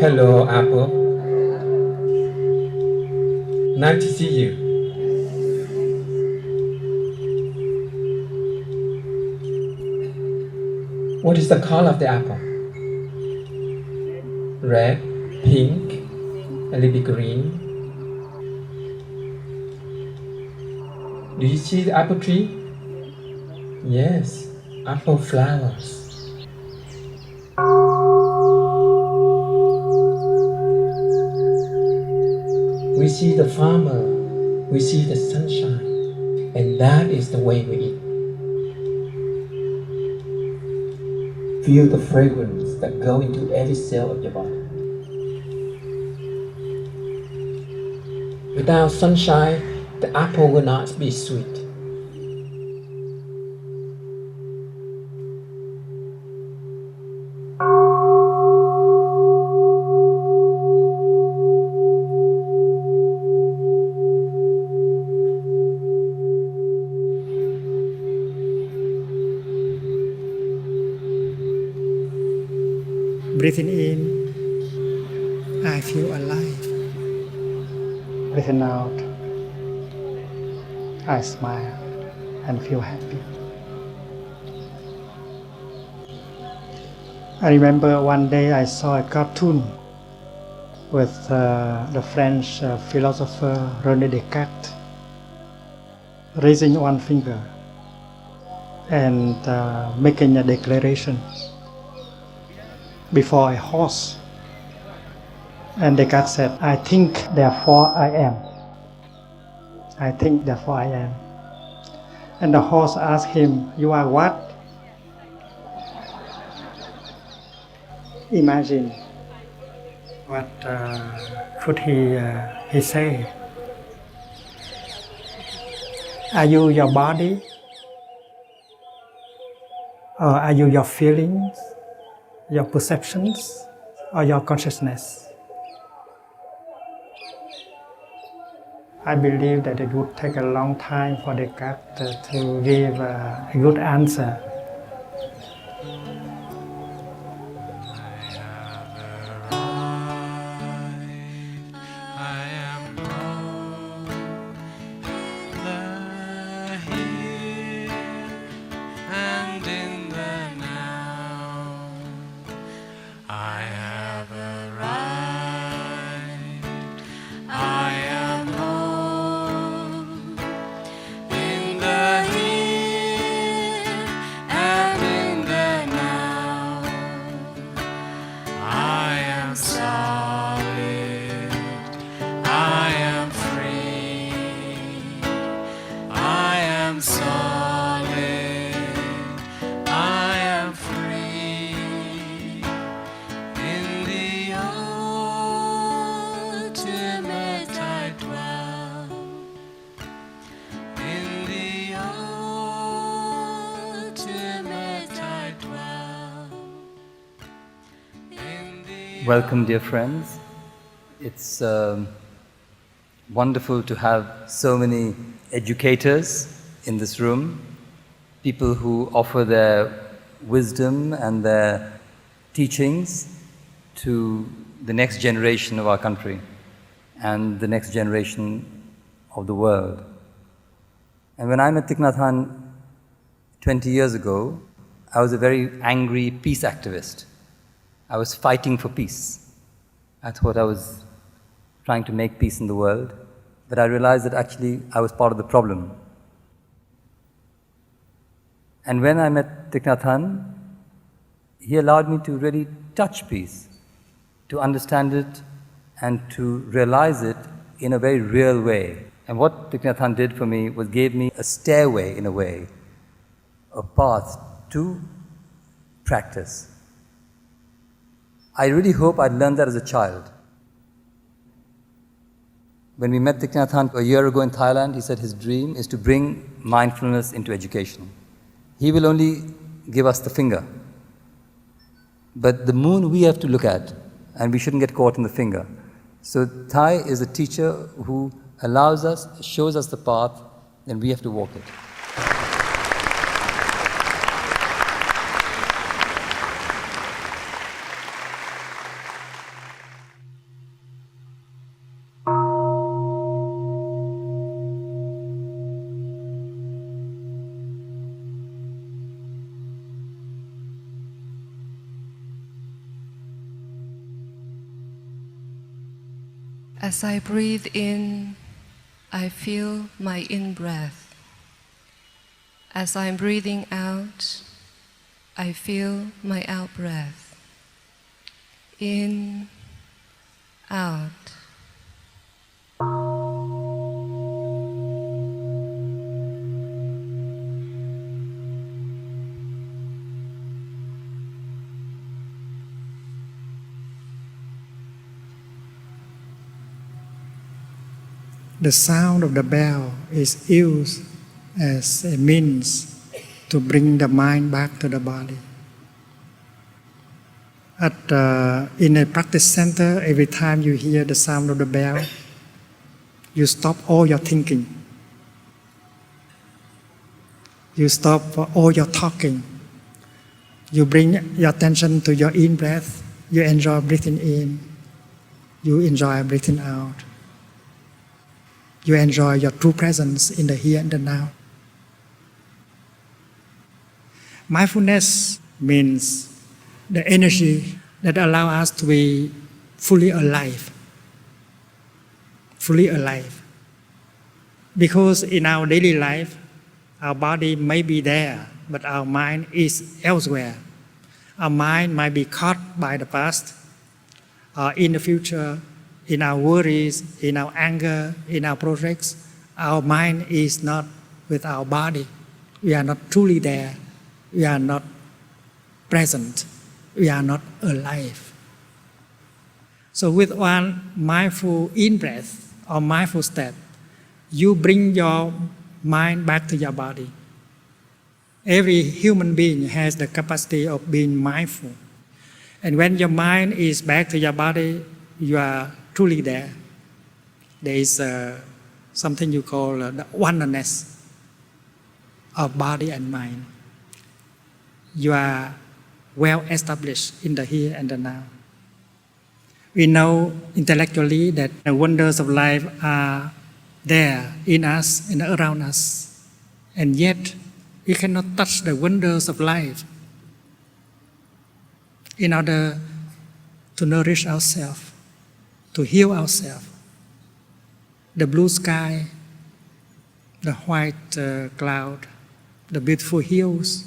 Hello, Apple. Nice to see you. What is the color of the apple? Red, pink, a little bit green. Do you see the apple tree? Yes, apple flowers. We see the farmer, we see the sunshine, and that is the way we eat. Feel the fragrance that go into every cell of your body. Without sunshine, the apple will not be sweet. Breathing in, I feel alive. Breathing out, I smile and feel happy. I remember one day I saw a cartoon with the French philosopher René Descartes raising one finger and making a declaration before a horse. And Descartes said, I think, therefore I am. I think, therefore I am. And the horse asked him, you are what? Imagine what could he say? Are you your body? Or are you your feelings, your perceptions, or your consciousness? I believe that it would take a long time for Descartes to give a good answer. Welcome, dear friends. It's wonderful to have so many educators in this room, people who offer their wisdom and their teachings to the next generation of our country and the next generation of the world. And when I met Thich Nhat Hanh 20 years ago, I was a very angry peace activist. I was fighting for peace. I thought I was trying to make peace in the world, but I realized that actually I was part of the problem. And when I met Thich Nhat Hanh, he allowed me to really touch peace, to understand it and to realize it in a very real way. And what Thich Nhat Hanh did for me was gave me a stairway, in a way, a path to practice. I really hope I'd learned that as a child. When we met Thich Nhat Hanh a year ago in Thailand, he said his dream is to bring mindfulness into education. He will only give us the finger. But the moon we have to look at, and we shouldn't get caught in the finger. So Thai is a teacher who allows us, shows us the path, and we have to walk it. As I breathe in, I feel my in-breath. As I'm breathing out, I feel my out-breath. In, out. The sound of the bell is used as a means to bring the mind back to the body. In a practice center, every time you hear the sound of the bell, you stop all your thinking. You stop all your talking. You bring your attention to your in-breath. You enjoy breathing in. You enjoy breathing out. You enjoy your true presence in the here and the now. Mindfulness means the energy that allows us to be fully alive. Fully alive. Because in our daily life, our body may be there, but our mind is elsewhere. Our mind might be caught by the past, or in the future, in our worries, in our anger, in our projects. Our mind is not with our body. We are not truly there. We are not present. We are not alive. So with one mindful in-breath or mindful step, you bring your mind back to your body. Every human being has the capacity of being mindful. And when your mind is back to your body, you are truly there. There is something you call the oneness of body and mind. You are well established in the here and the now. We know intellectually that the wonders of life are there in us and around us. And yet, we cannot touch the wonders of life in order to nourish ourselves, to heal ourselves. The blue sky, the white cloud, the beautiful hills.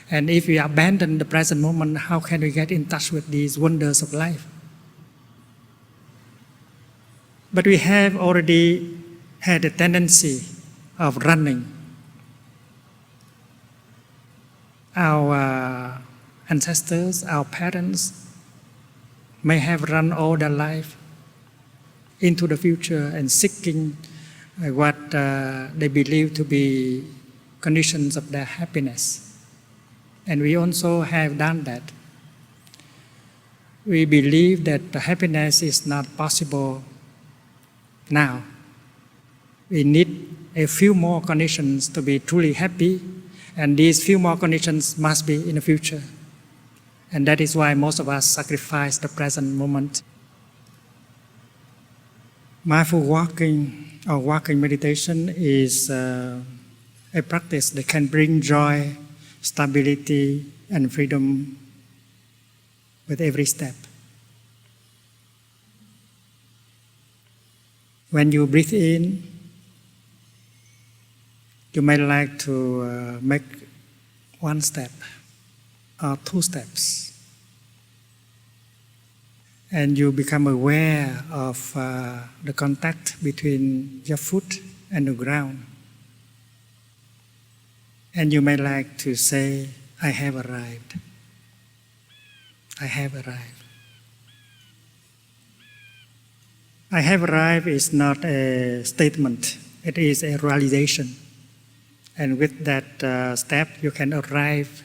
And if we abandon the present moment, how can we get in touch with these wonders of life? But we have already had a tendency of running. Our ancestors, our parents may have run all their life into the future and seeking what they believe to be conditions of their happiness. And we also have done that. We believe that the happiness is not possible now. We need a few more conditions to be truly happy, and these few more conditions must be in the future. And that is why most of us sacrifice the present moment. Mindful walking or walking meditation is a practice that can bring joy, stability, and freedom with every step. When you breathe in, you may like to make one step or two steps. And you become aware of the contact between your foot and the ground. And you may like to say, I have arrived. I have arrived. I have arrived is not a statement, it is a realization. And with that step, you can arrive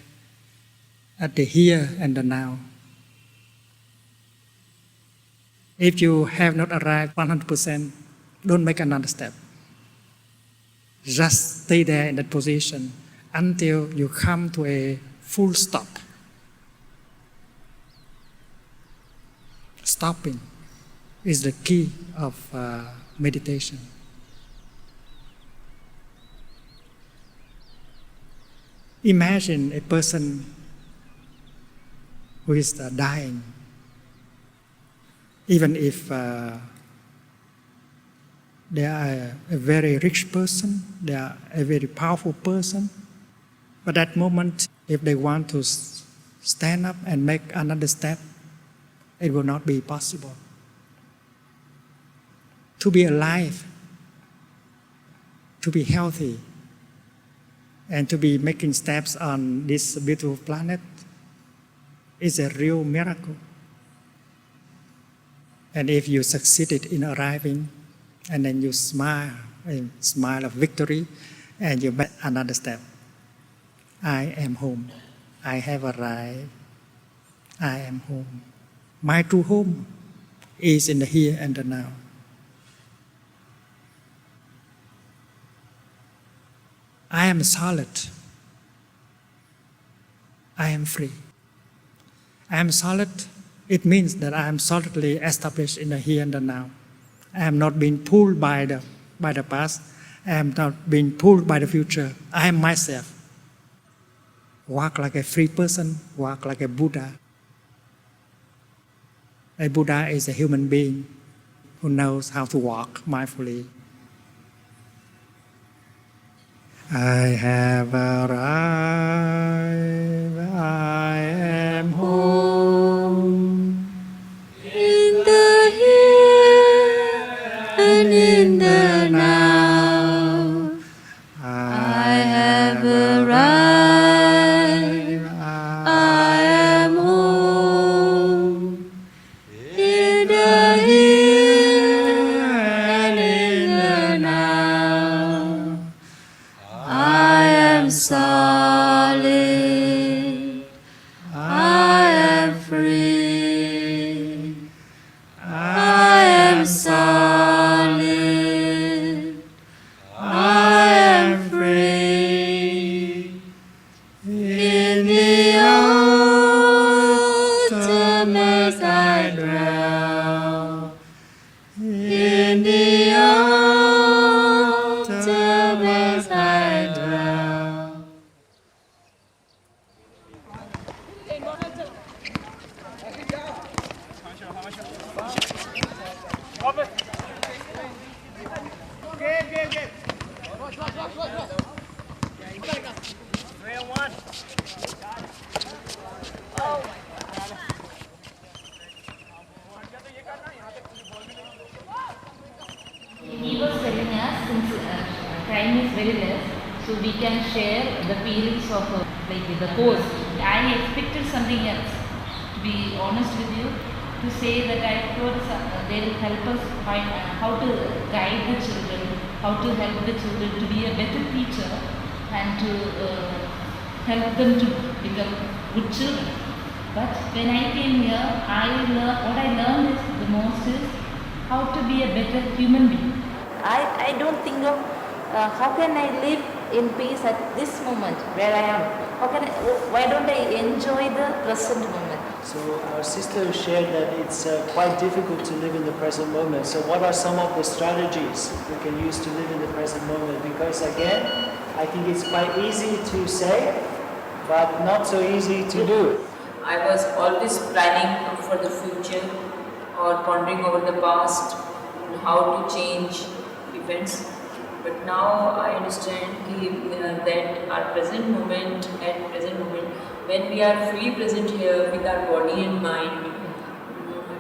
at the here and the now. If you have not arrived 100%, don't make another step. Just stay there in that position until you come to a full stop. Stopping is the key of meditation. Imagine a person who is dying. Even if they are a very rich person, they are a very powerful person, but at that moment, if they want to stand up and make another step, it will not be possible. To be alive, to be healthy, and to be making steps on this beautiful planet is a real miracle. And if you succeeded in arriving, and then you smile, a smile of victory, and you make another step. I am home. I have arrived. I am home. My true home is in the here and the now. I am solid. I am free. I am solid. It means that I am solidly established in the here and the now. I am not being pulled by the past. I am not being pulled by the future. I am myself. Walk like a free person. Walk like a Buddha. A Buddha is a human being who knows how to walk mindfully. I have arrived. I am home. In the here and in the now, I have arrived. I am home. In the here and in the now, I am solid. I am free. I am solid. I am free. In the autumn as I dwell. In the autumn as I dwell. He was telling us, since time is very less, so we can share the feelings of like the course. I expected something else. To be honest with you, to say that I thought they will help us find how to guide the children, how to help the children to be a better teacher, and to help them to become good children. But when I came here, what I learned is the most is how to be a better human being. I don't think of how can I live in peace at this moment where I am. Why don't I enjoy the present moment? So our sister shared that it's quite difficult to live in the present moment. So what are some of the strategies we can use to live in the present moment? Because again, I think it's quite easy to say, but not so easy to do. I was always planning for the future or pondering over the past and how to change events. But now I understand that our present moment, when we are fully present here with our body and mind,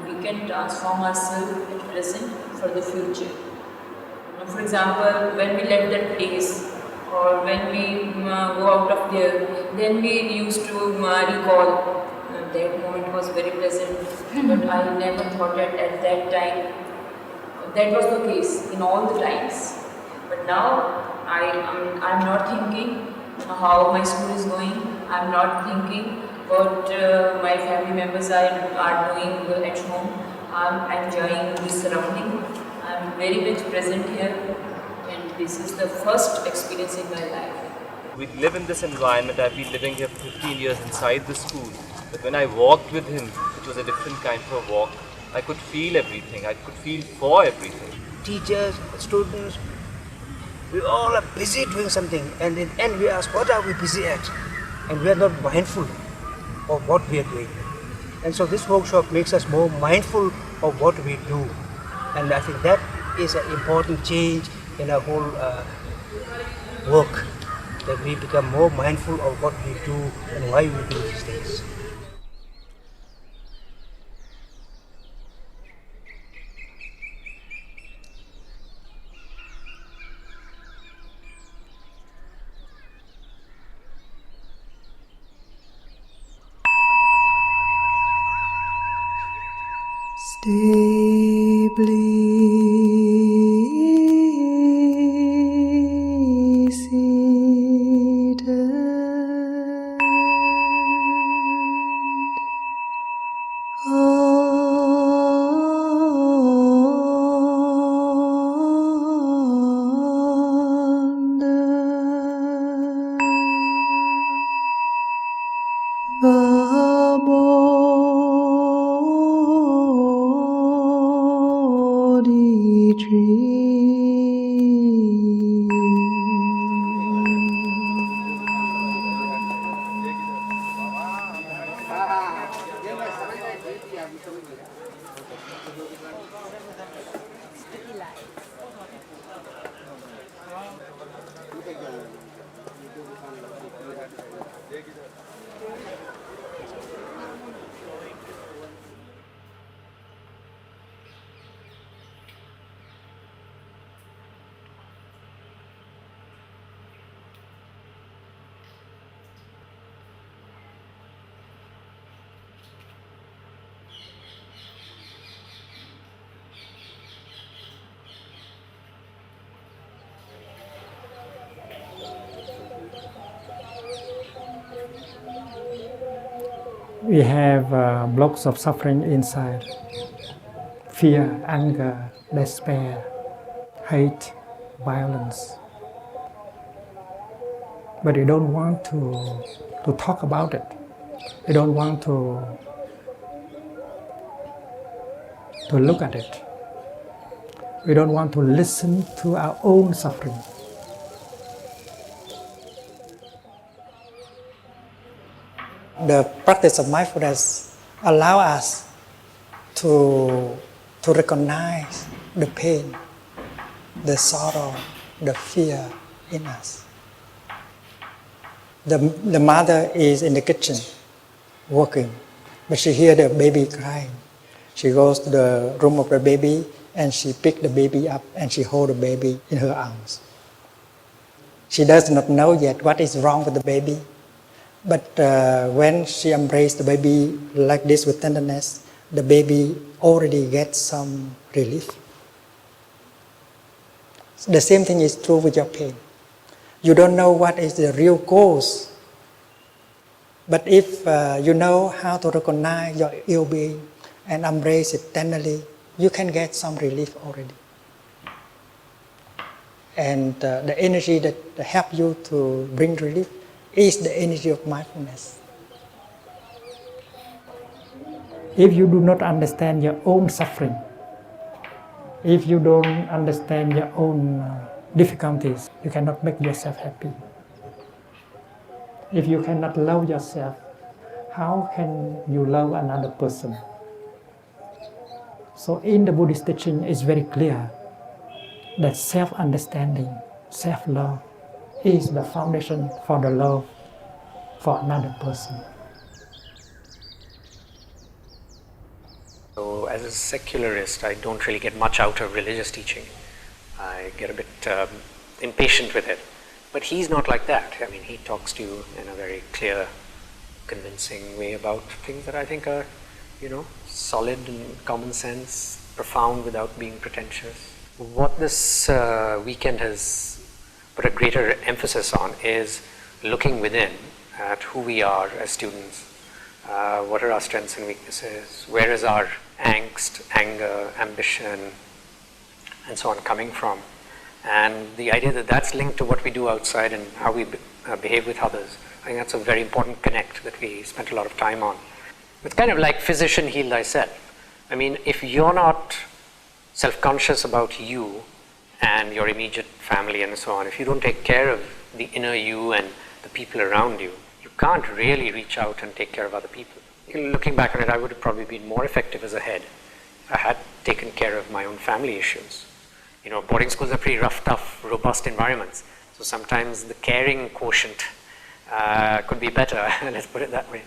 we can transform ourselves at present for the future. For example, when we left that place or when we go out of there, then we used to recall that moment was very pleasant, but I never thought that at that time that was the case in all the times. But now I'm not thinking how my school is going. I'm not thinking what my family members are doing at home. I'm enjoying this surrounding. I'm very much present here, and this is the first experience in my life. We live in this environment. I've been living here for 15 years inside the school. But when I walked with him, it was a different kind of a walk. I could feel everything. I could feel for everything. Teachers, students, we all are busy doing something, and in the end we ask, what are we busy at? And we are not mindful of what we are doing. And so this workshop makes us more mindful of what we do. And I think that is an important change in our whole work, that we become more mindful of what we do and why we do these things. Stably seated on the Bodhi tree. We have blocks of suffering inside: fear, anger, despair, hate, violence. But we don't want to talk about it. We don't want to look at it. We don't want to listen to our own suffering. The practice of mindfulness allows us to recognize the pain, the sorrow, the fear in us. The mother is in the kitchen working, but she hears the baby crying. She goes to the room of the baby and she picks the baby up and she holds the baby in her arms. She does not know yet what is wrong with the baby. But when she embraces the baby like this with tenderness, the baby already gets some relief. The same thing is true with your pain. You don't know what is the real cause. But if you know how to recognize your ill being and embrace it tenderly, you can get some relief already. And the energy that helps you to bring relief is the energy of mindfulness. If you do not understand your own suffering, if you don't understand your own difficulties, you cannot make yourself happy. If you cannot love yourself, how can you love another person? So in the Buddhist teaching, it's very clear that self-understanding, self-love is the foundation for the love for another person. So as a secularist, I don't really get much out of religious teaching. I get a bit impatient with it. But he's not like that. I mean, he talks to you in a very clear, convincing way about things that I think are, solid and common sense, profound without being pretentious. What this weekend has put a greater emphasis on is looking within at who we are as students. What are our strengths and weaknesses? Where is our angst, anger, ambition, and so on coming from? And the idea that that's linked to what we do outside and how we behave with others, I think that's a very important connect that we spent a lot of time on. It's kind of like physician, heal thyself. I mean, if you're not self-conscious about you and your immediate family and so on, if you don't take care of the inner you and the people around you, you can't really reach out and take care of other people. Looking back on it, I would have probably been more effective as a head if I had taken care of my own family issues. Boarding schools are pretty rough, tough, robust environments. So sometimes the caring quotient could be better, let's put it that way.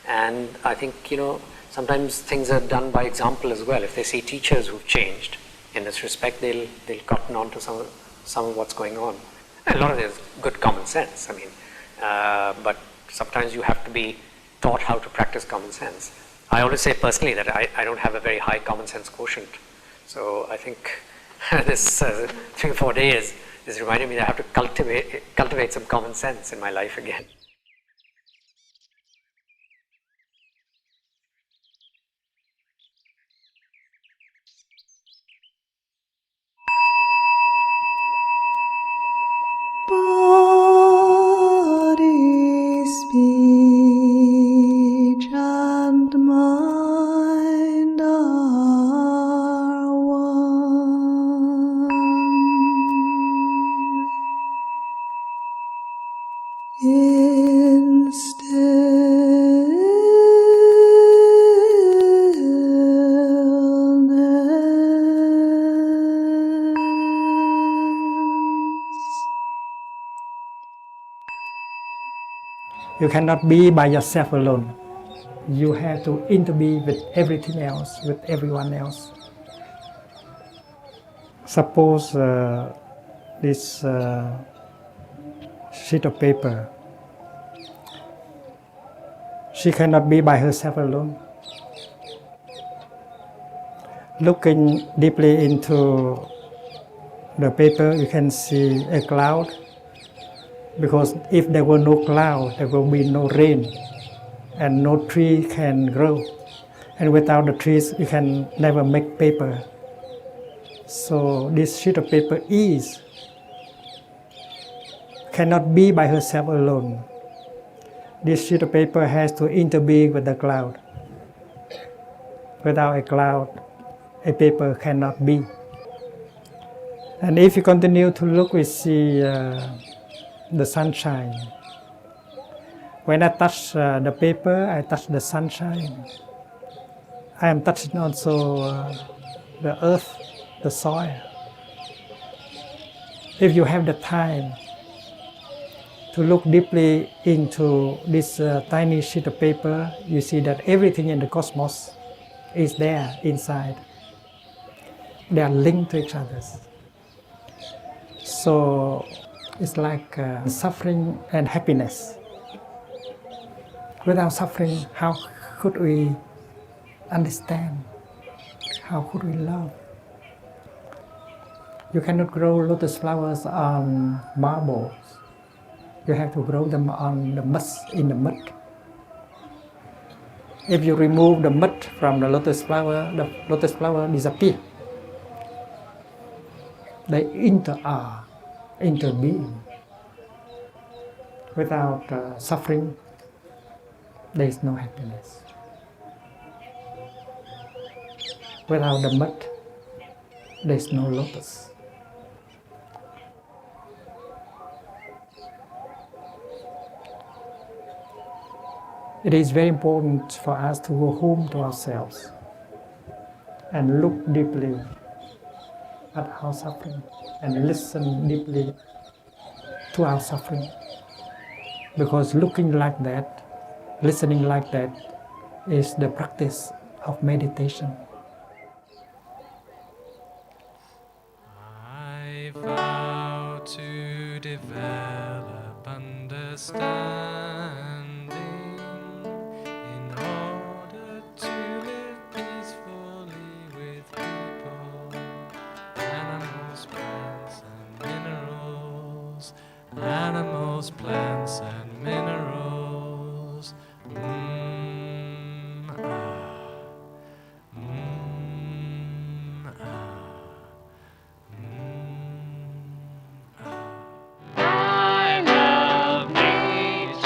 And I think, sometimes things are done by example as well. If they see teachers who've changed in this respect, they'll cotton on to some of what's going on. And a lot of it is good common sense. But sometimes you have to be taught how to practice common sense. I always say personally that I don't have a very high common sense quotient. So I think this 3 or 4 days is reminding me that I have to cultivate some common sense in my life again. Body, speech, and mind are one. In You cannot be by yourself alone. You have to interbe with everything else, with everyone else. Suppose this sheet of paper, she cannot be by herself alone. Looking deeply into the paper, you can see a cloud. Because if there were no cloud, there will be no rain, and no tree can grow. And without the trees, you can never make paper. So this sheet of paper cannot be by herself alone. This sheet of paper has to interbe with the cloud. Without a cloud, a paper cannot be. And if you continue to look, we see the sunshine. When I touch the paper, I touch the sunshine. I am touching also the earth, the soil. If you have the time to look deeply into this tiny sheet of paper, you see that everything in the cosmos is there inside. They are linked to each other. So it's like suffering and happiness. Without suffering, how could we understand? How could we love? You cannot grow lotus flowers on marbles. You have to grow them on the mud, in the mud. If you remove the mud from the lotus flower disappears. They interbeing. Without suffering, there is no happiness. Without the mud, there is no lotus. It is very important for us to go home to ourselves and look deeply at our suffering and listen deeply to our suffering. Because looking like that, listening like that is the practice of meditation. I vow to develop understanding in order to live peacefully with people, animals, plants and minerals, animals, plants and minerals. I love nature.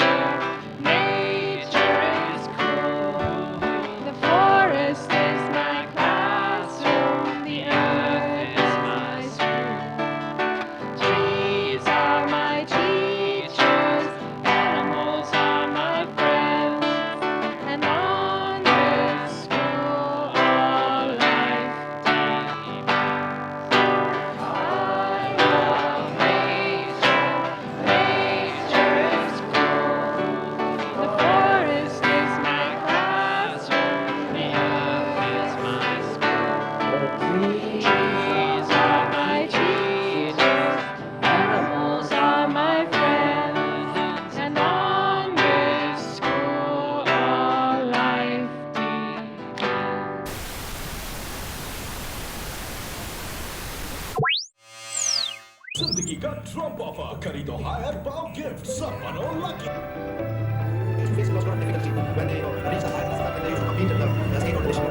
Trump offer. खरीदो higher power gift. सब बनो lucky. Facing most difficulty when they reach the high level, when they compete in the state competition.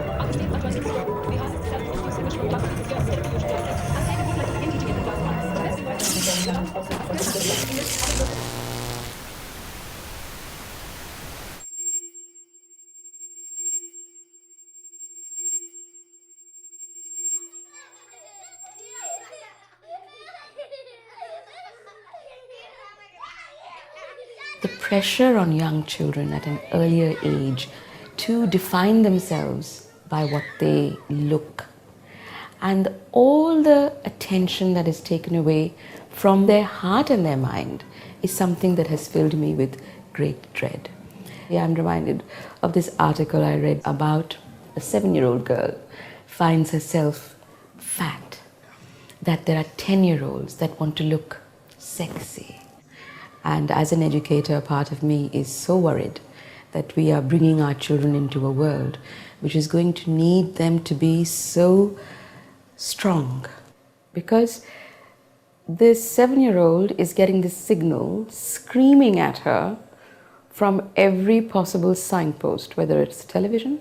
The pressure on young children at an earlier age to define themselves by what they look, and all the attention that is taken away from their heart and their mind is something that has filled me with great dread. I'm reminded of this article I read about a 7-year-old girl finds herself fat, that there are 10-year-olds that want to look sexy. And as an educator, part of me is so worried that we are bringing our children into a world which is going to need them to be so strong. Because this 7-year-old is getting this signal screaming at her from every possible signpost, whether it's television,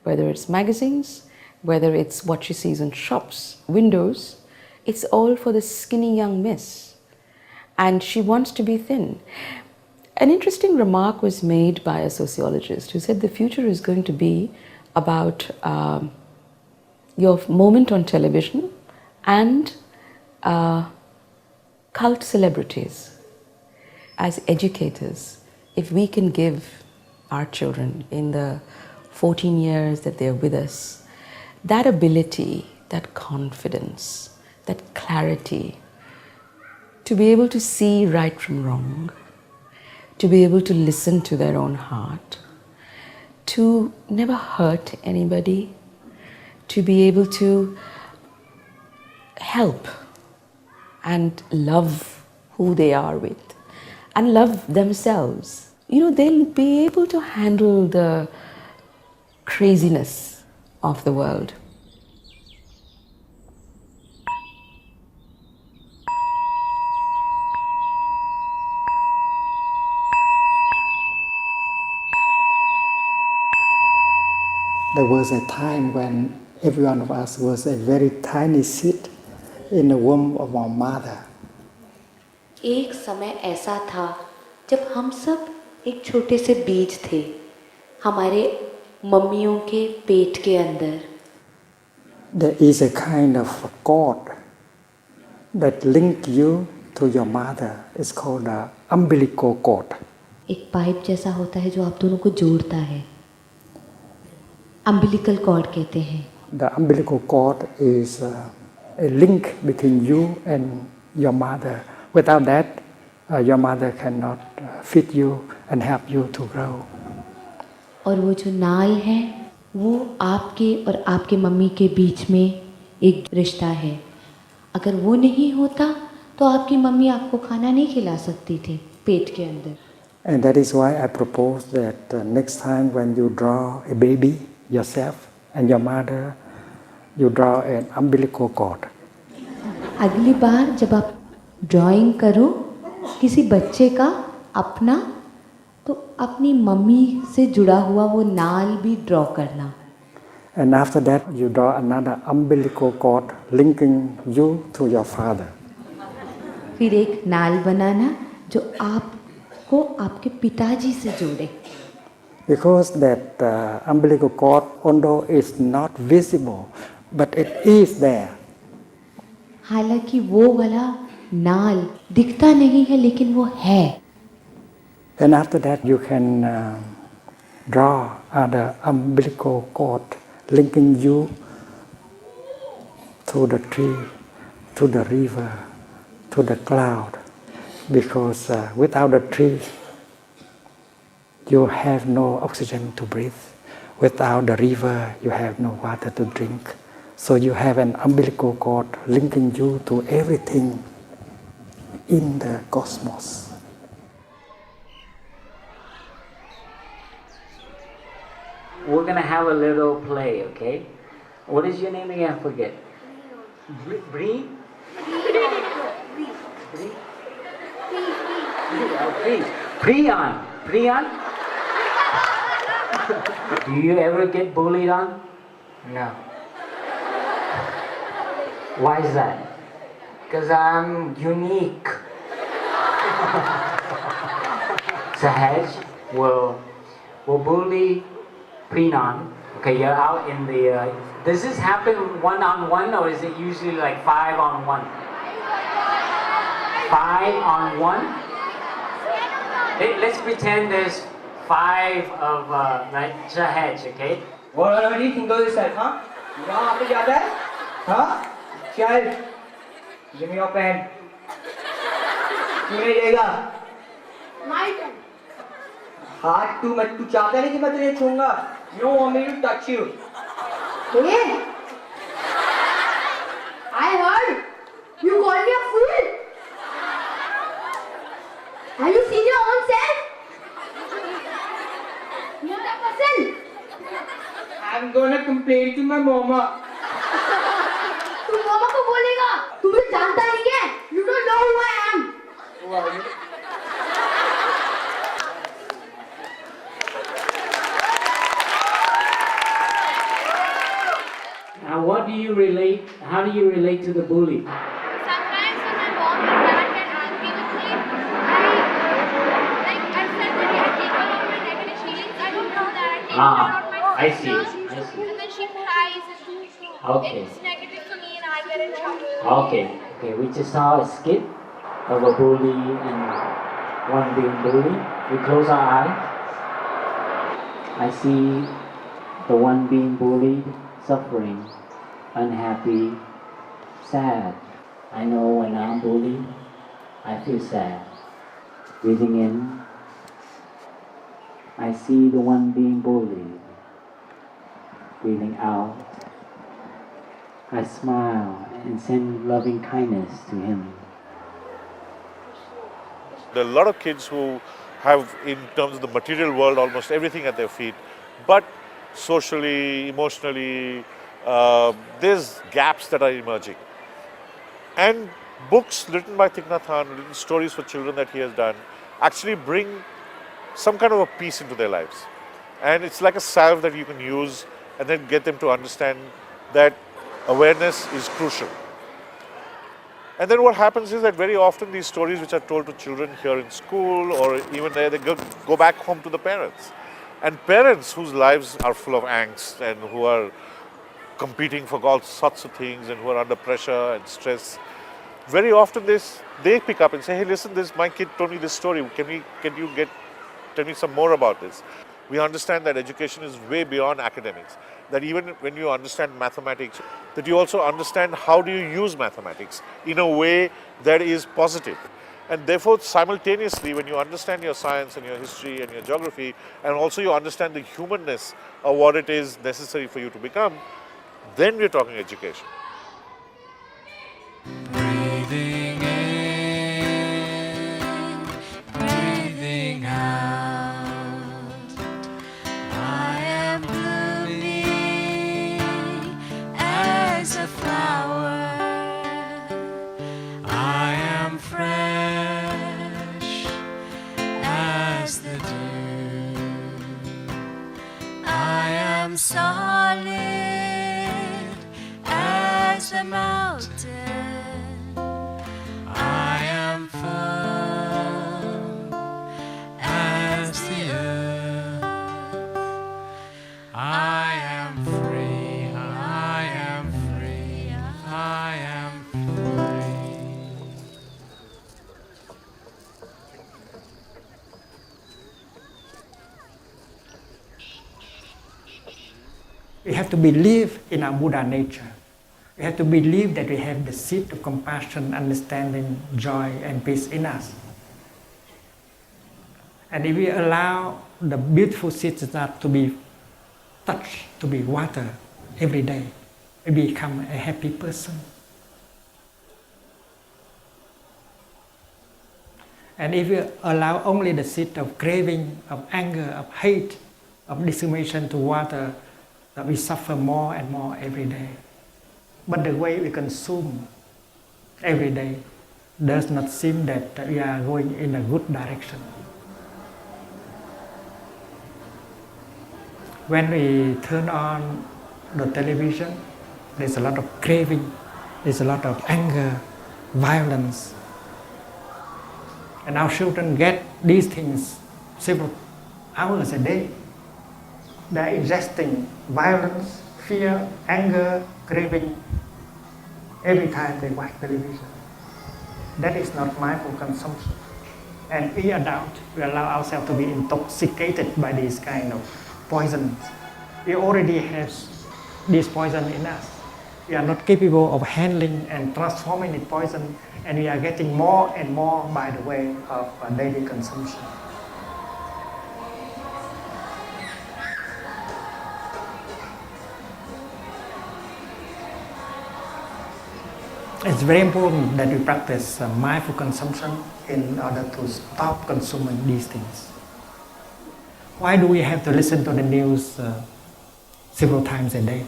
whether it's magazines, whether it's what she sees in shops, windows. It's all for the skinny young miss. And she wants to be thin. An interesting remark was made by a sociologist who said the future is going to be about your moment on television and cult celebrities. As educators, if we can give our children in the 14 years that they're with us, that ability, that confidence, that clarity, to be able to see right from wrong, to be able to listen to their own heart, to never hurt anybody, to be able to help and love who they are with and love themselves. They'll be able to handle the craziness of the world. There was a time when every one of us was a very tiny seed in the womb of our mother. एक समय ऐसा था जब हम सब एक छोटे से बीज थे हमारे मम्मियों के पेट के अंदर. There is a kind of cord that link you to your mother. It's called the umbilical cord. एक पाइप जैसा होता है जो आप दोनों को जोड़ता है. Umbilical cord कहते हैं. The umbilical cord is a link between you and your mother. Without that, your mother cannot feed you and help you to grow. और वो जो नाल है वो आपके और आपके मम्मी के बीच में एक रिश्ता है. अगर वो नहीं होता तो आपकी मम्मी आपको खाना नहीं खिला सकती थी पेट के अंदर. And that is why I propose that next time when you draw a baby yourself and your mother, you draw an umbilical cord. अगली बार जब आप ड्राइंग करो किसी बच्चे का अपना तो अपनी मम्मी से जुड़ा हुआ वो नाल भी ड्रॉ करना. And after that you draw another umbilical cord linking you to your father. फिर एक नाल बनाना जो आपको आपके पिताजी से जोड़े. Because that umbilical cord, although it's not visible, but it is there. हालांकि वो वाला नाल दिखता नहीं है लेकिन वो है. And after that you can draw other umbilical cord linking you to the tree, to the river, to the cloud. Because without the tree, you have no oxygen to breathe. Without the river, you have no water to drink. So you have an umbilical cord linking you to everything in the cosmos. We're going to have a little play, okay? What is your name again? I forget. Bree? Bree? please. Priyan. Priyan? Do you ever get bullied on? No. Why is that? Because I'm unique. Sahaj will bully Prinan. Okay, you're out in the... does this happen one-on-one or is it usually like 5-on-1? 5-on-1? Let's pretend there's 5 of like Sahaj, okay? What already can go this side, huh? You know how to get that? Huh? Child, give me your pen. तुम्हें देगा? My turn. हाथ तू चाहता नहीं कि मैं तुझे छूंगा? You don't want me to touch you. Hey! I heard you called me a fool. Have you seen your own self? You're the person. I'm gonna complain to my mama. तू मामा को बोलेगा? तू मुझे जानता नहीं है? You don't know who I am. Who are you? Now, what do you relate? How do you relate to the bully? Sometimes when my mom and dad get angry with me, I feel that I take all of my negative feelings. I don't know that. I take it out on my I sister. see. And then she cries and Okay. it's negative for me and I get in trouble. Okay, we just saw a skit of a bully and one being bullied. We close our eyes. I see the one being bullied suffering, unhappy, sad. I know when I'm bullied, I feel sad. Breathing in, I see the one being bullied. Breathing out, I smile and send loving kindness to him. There are a lot of kids who have, in terms of the material world, almost everything at their feet, but socially, emotionally, there's gaps that are emerging. And books written by Thich Nhat Hanh, written stories for children that he has done, actually bring some kind of a peace into their lives. And it's like a salve that you can use and then get them to understand that awareness is crucial. And then what happens is that very often these stories which are told to children here in school or even there, they go back home to the parents. And parents whose lives are full of angst and who are competing for all sorts of things and who are under pressure and stress, very often they pick up and say, hey, listen, my kid told me this story. Can you tell me some more about this? We understand that education is way beyond academics, that even when you understand mathematics, that you also understand how do you use mathematics in a way that is positive. And therefore, simultaneously, when you understand your science and your history and your geography, and also you understand the humanness of what it is necessary for you to become, then we're talking education. Breathing in, breathing out. I am blooming as a flower. I am fresh as the dew. I am solid as a mountain. I am firm as the earth. I am free, I am free, I am free. We have to believe in our Buddha nature. We have to believe that we have the seed of compassion, understanding, joy, and peace in us. And if we allow the beautiful seeds to be touched, to be watered every day, we become a happy person. And if we allow only the seed of craving, of anger, of hate, of discrimination to water, that we suffer more and more every day. But the way we consume every day does not seem that we are going in a good direction. When we turn on the television, there's a lot of craving, there's a lot of anger, violence. And our children get these things several hours a day. They're ingesting violence, fear, anger, craving every time they watch television. That is not mindful consumption. And we adults, we allow ourselves to be intoxicated by these kind of poisons. We already have this poison in us. We are not capable of handling and transforming the poison, and we are getting more and more by the way of daily consumption. It's very important that we practice mindful consumption in order to stop consuming these things. Why do we have to listen to the news several times a day?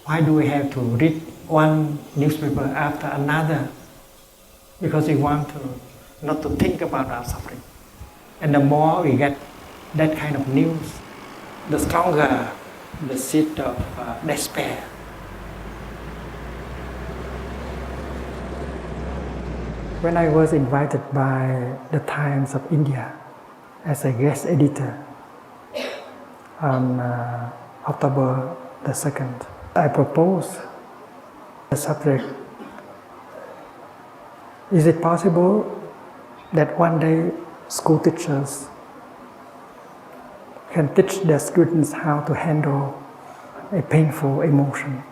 Why do we have to read one newspaper after another? Because we want not to think about our suffering. And the more we get that kind of news, the stronger the seed of despair. When I was invited by the Times of India as a guest editor on October the 2nd, I proposed the subject, is it possible that one day school teachers can teach their students how to handle a painful emotion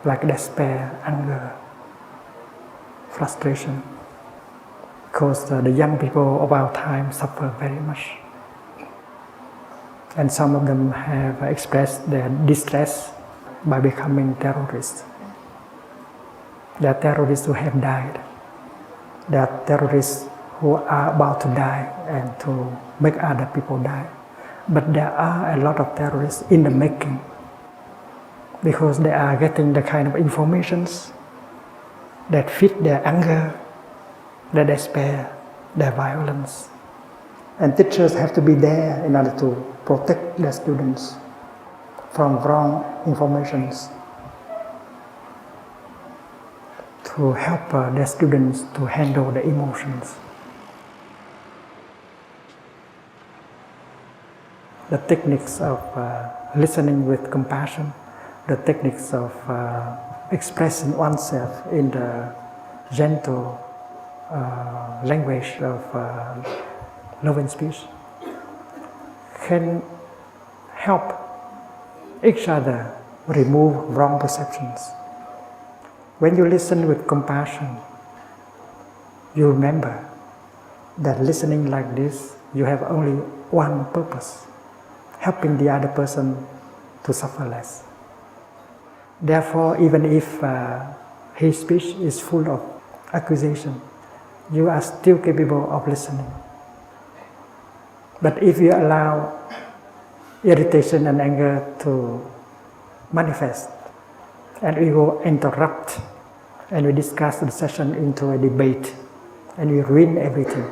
like despair, anger, frustration, because the young people of our time suffer very much. And some of them have expressed their distress by becoming terrorists. There are terrorists who have died. There are terrorists who are about to die and to make other people die. But there are a lot of terrorists in the making because they are getting the kind of informations that fit their anger, their despair, their violence. And teachers have to be there in order to protect their students from wrong informations, to help their students to handle the emotions. The techniques of listening with compassion, the techniques of expressing oneself in the gentle language of love and speech can help each other remove wrong perceptions. When you listen with compassion, you remember that listening like this, you have only one purpose, helping the other person to suffer less. Therefore, even if his speech is full of accusation, you are still capable of listening. But if you allow irritation and anger to manifest, and we will interrupt, and we discuss the session into a debate, and we ruin everything.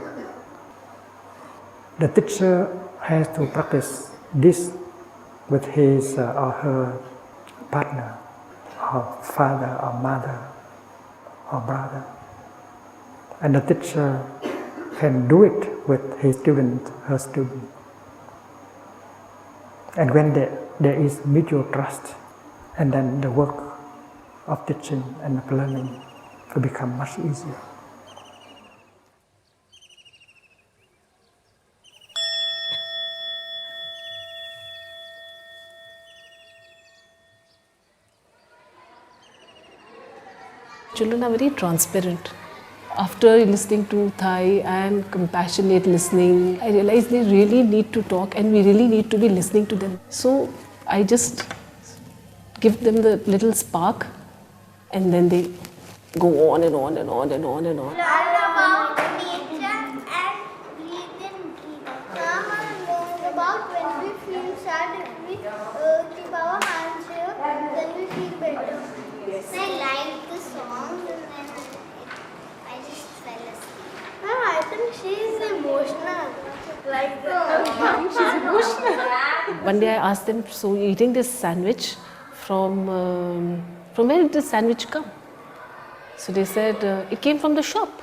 The teacher has to practice this with his or her partner, or father, or mother, or brother. And the teacher can do it with his student, her student. And when there is mutual trust, and then the work of teaching and of learning will become much easier. Children are very transparent. After listening to Thai and compassionate listening, I realized they really need to talk and we really need to be listening to them. So I just give them the little spark and then they go on and on and on and on and on. Learn about nature and breathe in, breathe out. Learn about when we feel sad, if we keep our hands here, then we feel better. I like the songs and then I just One day I asked them, so you're eating this sandwich from where did this sandwich come? So they said, it came from the shop.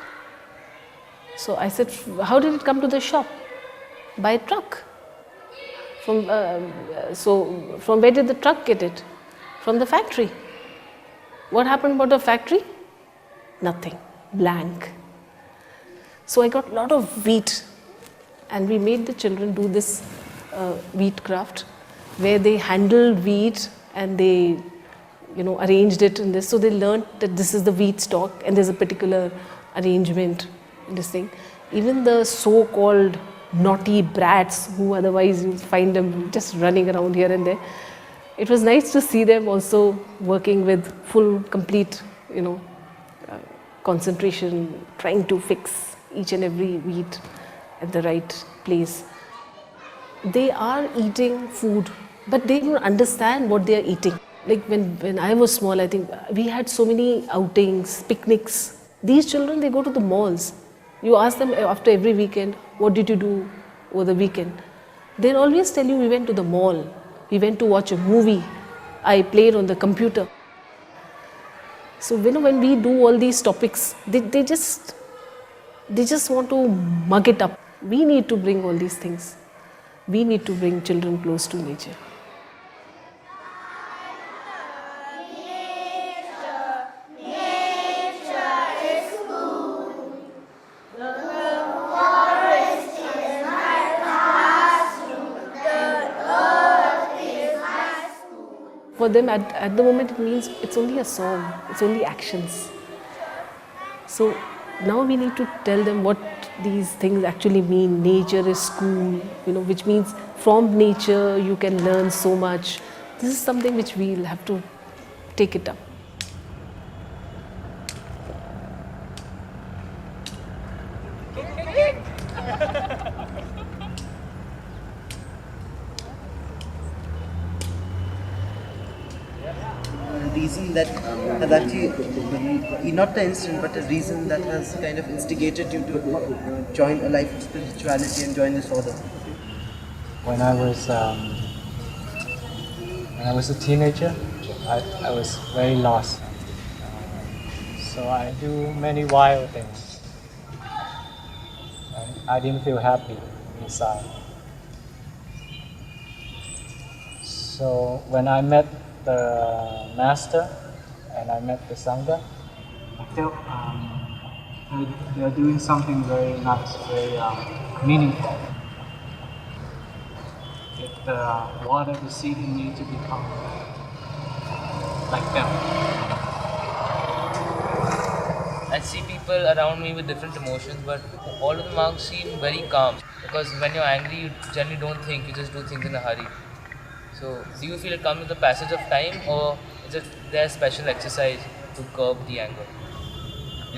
So I said, how did it come to the shop? By truck. So from where did the truck get it? From the factory. What happened about the factory? Nothing, blank. So I got a lot of wheat, and we made the children do this wheat craft, where they handled wheat and they, arranged it in this. So they learned that this is the wheat stock and there's a particular arrangement in this thing. Even the so-called naughty brats, who otherwise you find them just running around here and there, it was nice to see them also working with full, complete, concentration, trying to fix each and every wheat at the right place. They are eating food, but they don't understand what they are eating. Like when I was small, I think we had so many outings, picnics. These children, they go to the malls. You ask them after every weekend, what did you do over the weekend? They'll always tell you, we went to the mall, we went to watch a movie, I played on the computer. So when we do all these topics, they just want to mug it up. We need to bring all these things. We need to bring children close to nature. For them at the moment it means it's only a song, it's only actions. So now we need to tell them what these things actually mean. Nature is school, which means from nature you can learn so much. This is something which we'll have to take it up. Reason that has actually, not the incident, but a reason that has kind of instigated you to join a life of spirituality and join this order? When I was a teenager, I was very lost. So I do many wild things. I didn't feel happy inside. So when I met the master and I met the Sangha, I felt they are doing something very nice, very meaningful. It watered the seed in me to become like them. I see people around me with different emotions, but all of them seem very calm. Because when you're angry, you generally don't think, you just do things in a hurry. So, do you feel it comes with the passage of time, or is it their special exercise to curb the anger?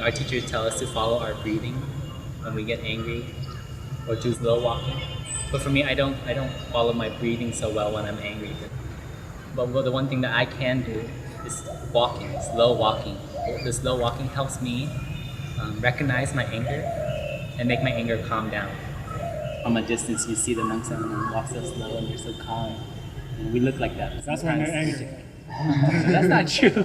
Our teachers tell us to follow our breathing when we get angry, or do slow walking. But for me, I don't follow my breathing so well when I'm angry. But the one thing that I can do is walking, slow walking. The slow walking helps me recognize my anger and make my anger calm down. From a distance, you see the monks and walk so slow and they're so calm. And we look like that. That's when they're angry. That's not true.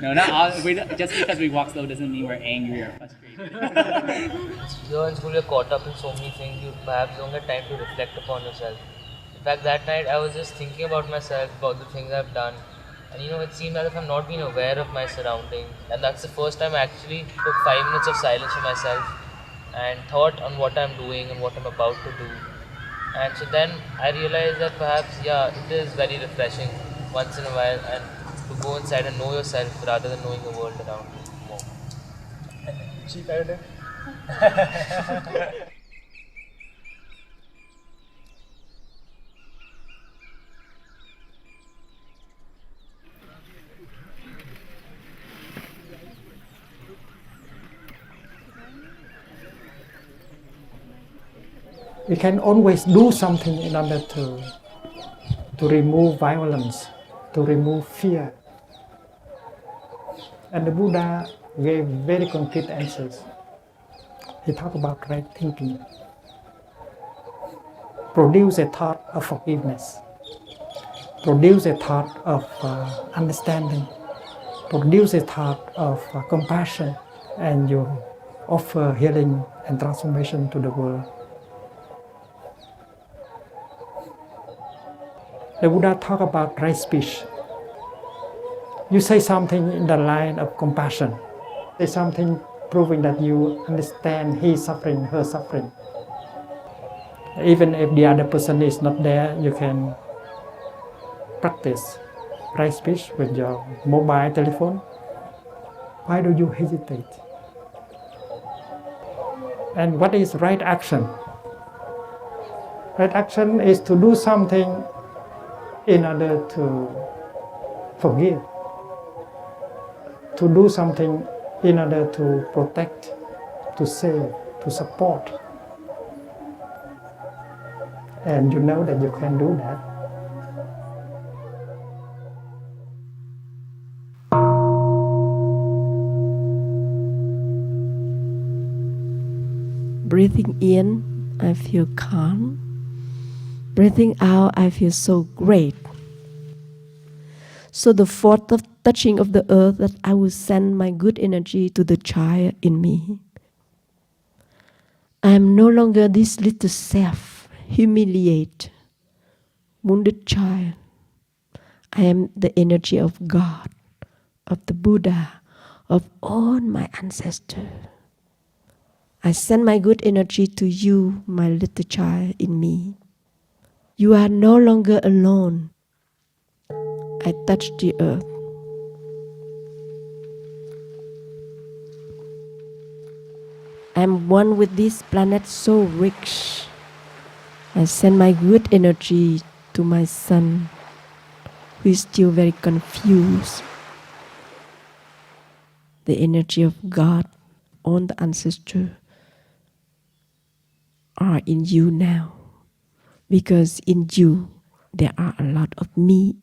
No, not all. Just because we walk slow doesn't mean we're angry or frustrated. Here in school, you're caught up in so many things, you perhaps don't get time to reflect upon yourself. In fact, that night I was just thinking about myself, about the things I've done. And it seemed as if I'm not being aware of my surroundings. And that's the first time I actually took 5 minutes of silence for myself and thought on what I'm doing and what I'm about to do. And so then I realized that perhaps, it is very refreshing once in a while and to go inside and know yourself rather than knowing the world around you more. Cheap editor? We can always do something in order to remove violence, to remove fear. And the Buddha gave very concrete answers. He talked about right thinking. produce a thought of forgiveness, produce a thought of understanding, produce a thought of compassion, and you offer healing and transformation to the world. The Buddha talked about right speech. You say something in the line of compassion. Say something proving that you understand his suffering, her suffering. Even if the other person is not there, you can practice right speech with your mobile telephone. Why do you hesitate? And what is right action? Right action is to do something in order to forgive, to do something in order to protect, to save, to support. And you know that you can do that. Breathing in, I feel calm. Breathing out, I feel so great. So the fourth of touching of the earth, that I will send my good energy to the child in me. I am no longer this little self, humiliated, wounded child. I am the energy of God, of the Buddha, of all my ancestors. I send my good energy to you, my little child in me. You are no longer alone. I touch the earth. I am one with this planet so rich. I send my good energy to my son, who is still very confused. The energy of God, all the ancestors are in you now, because in you there are a lot of me,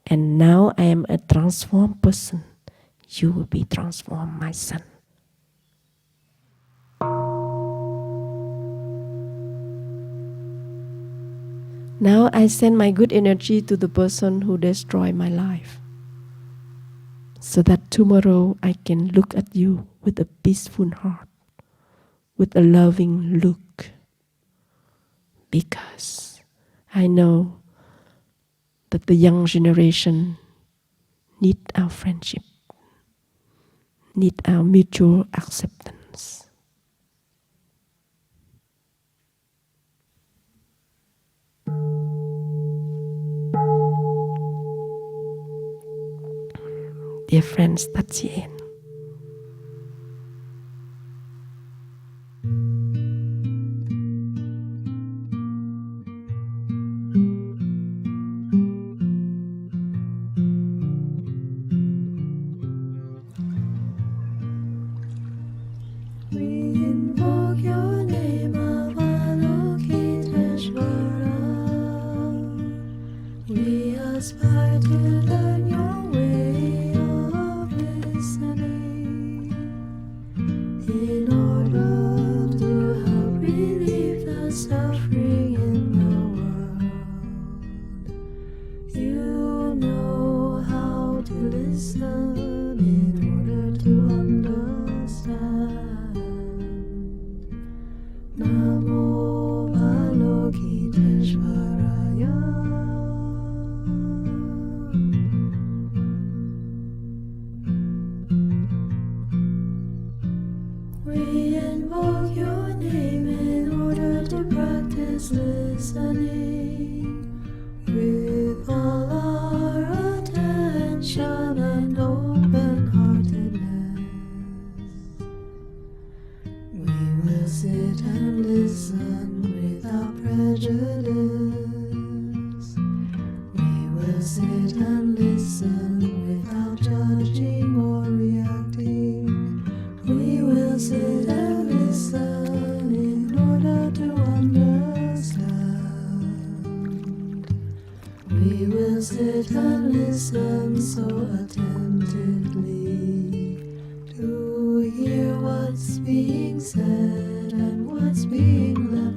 and now I am a transformed person. You will be transformed, my son. Now I send my good energy to the person who destroyed my life, so that tomorrow I can look at you with a peaceful heart, with a loving look, because I know that the young generation need our friendship, need our mutual acceptance. Dear friends, that's the end. We invoke your name, Avalokiteshvara. We aspire to learn your way of listening, in order to help relieve the suffering in the world. You know how to listen in order to understand. Namo Avalokiteshvaraya. We invoke your name in order to practice listening with all our attention and open-heartedness. We will sit and listen without prejudice. We will sit and listen without judging or reacting. We will sit and listen in order to understand. We will sit and listen so attentively to hear what's being said and what's being left